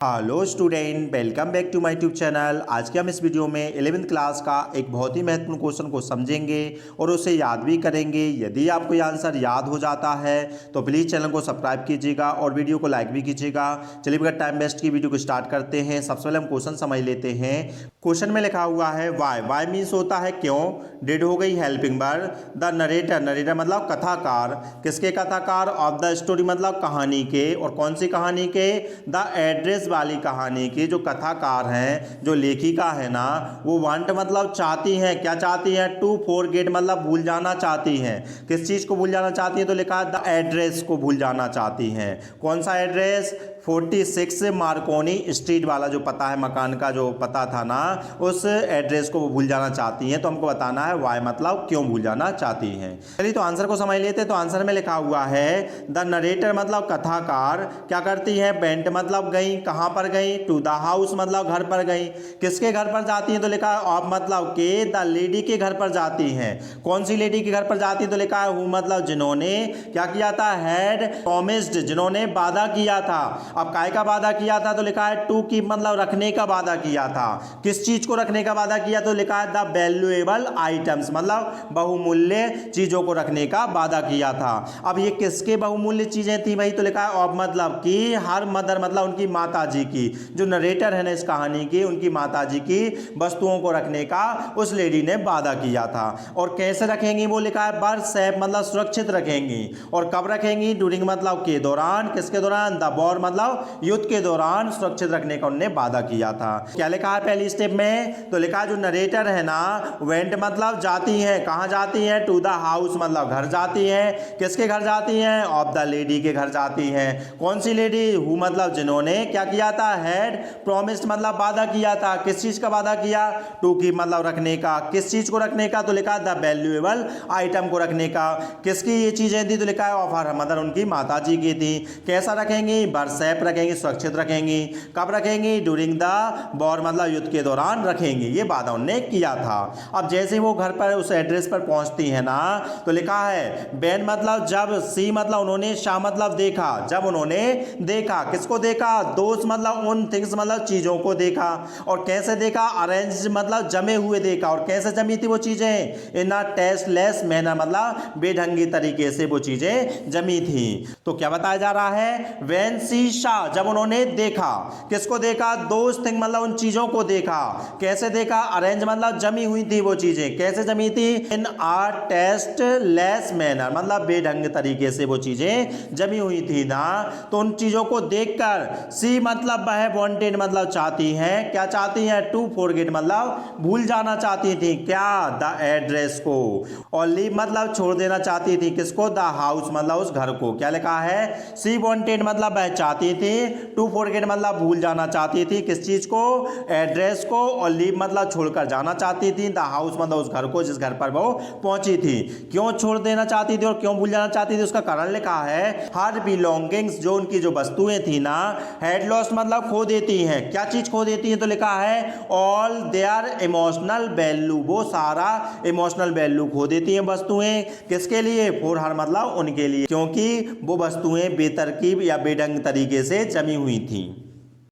Hello student, welcome back to my YouTube channel. आज के हम इस वीडियो में 11वीं क्लास का एक बहुत ही महत्वपूर्ण क्वेश्चन को समझेंगे और उसे याद भी करेंगे। यदि आपको ये आंसर याद हो जाता है तो प्लीज़ चैनल को सब्सक्राइब कीजिएगा और वीडियो को लाइक भी कीजिएगा। चलिए बगैर टाइम वेस्ट की वीडियो को स्टार्ट करते हैं। सबसे पहले हम क्वेश्चन समझ लेते हैं। क्वेश्चन में लिखा हुआ है वाई। वाई मीन्स होता है क्यों। डिड हो गई helping verb. The narrator, narrator मतलब कथाकार। किसके कथाकार? ऑफ द स्टोरी मतलब कहानी के। और कौन सी कहानी के? द एड्रेस वाली कहानी की। जो कथाकार हैं, जो लेखिका है ना, वो वांट मतलब चाहती हैं। क्या चाहती हैं? टू फॉरगेट मतलब भूल जाना चाहती हैं। किस चीज को भूल जाना चाहती है? तो लिखा है द एड्रेस को भूल जाना चाहती हैं। कौन सा एड्रेस? 46 मार्कोनी स्ट्रीट वाला जो पता है, मकान का जो पता था ना, उस एड्रेस को वो भूल जाना चाहती हैं। तो हमको बताना है वाई मतलब क्यों भूल जाना चाहती हैं। चलिए तो आंसर को समझ लेते हैं। तो आंसर में लिखा हुआ है द नरेटर मतलब कथाकार क्या करती है? वेंट मतलब गई। कहां पर गई? टू द हाउस मतलब घर पर गई। किसके घर पर जाती है? तो लिखा है ऑफ मतलब के। द लेडी के घर पर जाती हैं। कौन सी लेडी के घर पर जाती है? तो लिखा है हु मतलब जिन्होंने क्या किया था? हैड प्रॉमिस्ड, जिन्होंने वादा किया था। अब काय का वादा किया था? तो लिखा है टू कीप मतलब रखने का वादा किया था। किस चीज को रखने का वादा किया? तो लिखा है द वैल्यूएबल आइटम्स मतलब बहुमूल्य चीजों को रखने का वादा किया था। अब ये किसके बहुमूल्य चीजें थी भाई? तो लिखा है ऑफ मतलब की। हर मदर मतलब उनकी माता जी की। जो नरेटर है ना इस कहानी की, उनकी माता जी की वस्तुओं को रखने का उस लेडी ने वादा किया था। और कैसे रखेंगी? वो लिखा है बर्थ सेफ मतलब सुरक्षित रखेंगी। और कब रखेंगी? ड्यूरिंग मतलब के दौरान। किसके दौरान? द वॉर मतलब युद्ध के दौरान सुरक्षित रखने का उन्होंने वादा किया था। क्या लिखा है पहली स्टेप में? तो लिखा है जो नरेटर है ना, वेंट मतलब जाती है। कहां जाती है? टू द हाउस मतलब घर जाती है। किसके घर जाती है? ऑफ द लेडी के घर जाती है। कौन सी लेडी? हु मतलब जिन्होंने क्या किया था? हैड प्रॉमिस्ड मतलब वादा किया था। किस चीज का वादा किया? टू की मतलब रखने का। किस चीज को रखने का? तो लिखा द वैल्यूएबल आइटम को रखने का। किसकी ये चीजें थी? तो लिखा है ऑफ हर मदर, उनकी माता जी की थी। कैसा रखेंगी? सेफ रखेंगी, सुरक्षित रखेंगी। कब रखेंगी? ड्यूरिंग द वॉर मतलब युद्ध के दौरान रखेंगी। ये वादा उन्होंने किया था। अब जैसे वो घर पर उस एड्रेस पर पहुंचती है ना, तो लिखा है बैन मतलब जब, सी मतलब उन्होंने, शाह मतलब देखा। जब उन्होंने देखा। किसको देखा? दोस्त मतलब उन थिंग्स मतलब चीजों को देखा। और कैसे देखा? अरेंज मतलब जमे हुए देखा। और कैसे जमी थी वो चीजें? इन अ टेस्टलेस मैनर मतलब बेढंगी तरीके से वो चीजें जमी थी। तो क्या बताया जा रहा है? व्हेन शाह, जब उन्होंने देखा। किसको देखा? दोज थिंग मतलब उन चीजों को देखा। कैसे देखा? अरेंज मतलब जमी हुई थी वो चीजें। कैसे जमी थी? इन आ टेस्ट लेस मैनर मतलब बेढंग तरीके से वो चीजें जमी हुई थी ना। तो उन चीजों को देखकर सी मतलब वह वांटेड मतलब चाहती है। क्या चाहती है? टू फॉरगेट मतलब भूल जाना चाहती थी। क्या? द एड्रेस को। और लीव मतलब छोड़ देना चाहती थी। किसको? द हाउस मतलब उस घर को। क्या लिखा है? सी वांटेड मतलब वह चाहती थी। टू फॉरगेट मतलब भूल जाना चाहती थी। किस चीज को? एड्रेस को। और लीव मतलब छोड़कर जाना चाहती थी। द हाउस मतलब उस घर को जिस घर पर वो पहुंची थी। क्यों छोड़ देना चाहती थी और क्यों भूल जाना चाहती थी? उसका कारण लिखा है हर बिलोंगिंग्स, जो उनकी जो वस्तुएं थी ना, हेड लॉस्ट मतलब खो देती हैं। क्या चीज खो देती है? तो लिखा है ऑल देयर इमोशनल वैल्यू, वो सारा इमोशनल वैल्यू खो देती हैं वस्तुएं। किसके लिए? फॉर हर मतलब उनके लिए, क्योंकि वो वस्तुएं बेतरकीब या बेढंग तरीके से जमी हुई थी।